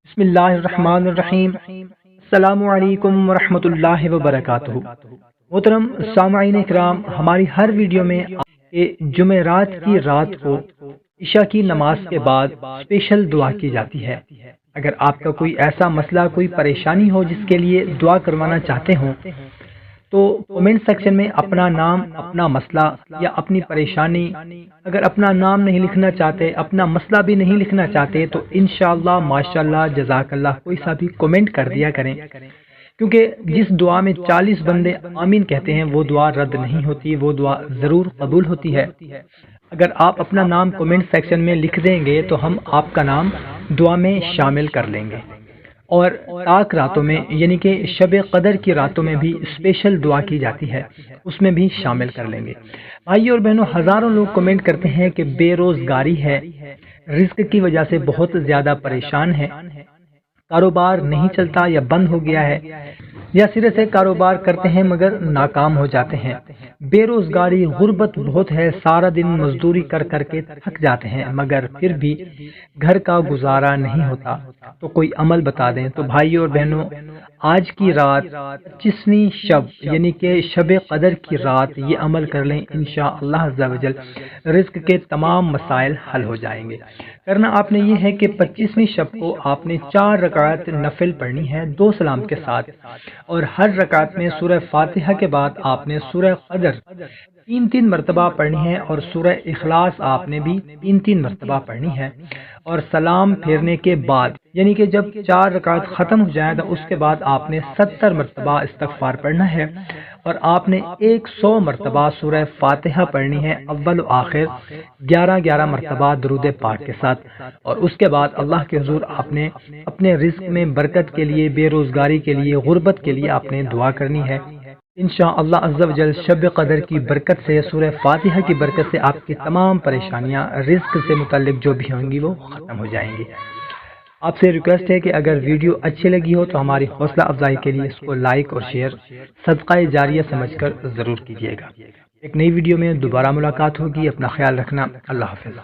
بسم اللہ الرحمن الرحیم۔ السلام علیکم ورحمۃ اللہ وبرکاتہ۔ محترم سامعین کرام، ہماری ہر ویڈیو میں جمعرات کی رات کو عشاء کی نماز کے بعد اسپیشل دعا کی جاتی ہے۔ اگر آپ کا کوئی ایسا مسئلہ، کوئی پریشانی ہو جس کے لیے دعا کروانا چاہتے ہوں تو کمنٹ سیکشن میں اپنا نام، اپنا مسئلہ یا اپنی پریشانی، اگر اپنا نام نہیں لکھنا چاہتے، اپنا مسئلہ بھی نہیں لکھنا چاہتے تو انشاءاللہ ماشاءاللہ جزاک اللہ کوئی سا بھی کمنٹ کر دیا کریں، کیونکہ جس دعا میں 40 بندے آمین کہتے ہیں وہ دعا رد نہیں ہوتی، وہ دعا ضرور قبول ہوتی ہے۔ اگر آپ اپنا نام کمنٹ سیکشن میں لکھ دیں گے تو ہم آپ کا نام دعا میں شامل کر لیں گے، اور تاک راتوں میں یعنی کہ شب قدر کی راتوں میں بھی اسپیشل دعا کی جاتی ہے، اس میں بھی شامل کر لیں گے۔ بھائی اور بہنوں، ہزاروں لوگ کمنٹ کرتے ہیں کہ بے روزگاری ہے، رزق کی وجہ سے بہت زیادہ پریشان ہے، کاروبار نہیں چلتا یا بند ہو گیا ہے، یا سرے سے کاروبار کرتے ہیں مگر ناکام ہو جاتے ہیں۔ بے روزگاری، غربت بہت ہے، سارا دن مزدوری کر کر کے تھک جاتے ہیں مگر پھر بھی گھر کا گزارا نہیں ہوتا، تو کوئی عمل بتا دیں۔ تو بھائی اور بہنوں، آج کی رات 25ویں شب یعنی کہ شب قدر کی رات یہ عمل کر لیں، انشاءاللہ عز و جل رزق کے تمام مسائل حل ہو جائیں گے۔ کرنا آپ نے یہ ہے کہ 25ویں شب کو آپ نے 4 رکعت نفل پڑھنی ہے 2 سلام کے ساتھ، اور ہر رکعت میں سورہ فاتحہ کے بعد آپ نے سورہ قدر 3 مرتبہ پڑھنی ہے، اور سورہ اخلاص آپ نے بھی 3 مرتبہ پڑھنی ہے، اور سلام پھیرنے کے بعد یعنی کہ جب 4 رکعت ختم ہو جائے تو اس کے بعد آپ نے 70 مرتبہ استغفار پڑھنا ہے، اور آپ نے 100 مرتبہ سورہ فاتحہ پڑھنی ہے، اول و آخر 11 مرتبہ درود پاک کے ساتھ، اور اس کے بعد اللہ کے حضور آپ نے اپنے رزق میں برکت کے لیے، بے روزگاری کے لیے، غربت کے لیے آپ نے دعا کرنی ہے۔ انشاءاللہ عز و جل شب قدر کی برکت سے، سورہ فاتحہ کی برکت سے آپ کی تمام پریشانیاں رزق سے متعلق جو بھی ہوں گی وہ ختم ہو جائیں گی۔ آپ سے ریکویسٹ ہے کہ اگر ویڈیو اچھی لگی ہو تو ہماری حوصلہ افزائی کے لیے اس کو لائک اور شیئر صدقہ جاریہ سمجھ کر ضرور کیجیے گا۔ ایک نئی ویڈیو میں دوبارہ ملاقات ہوگی، اپنا خیال رکھنا، اللہ حافظ۔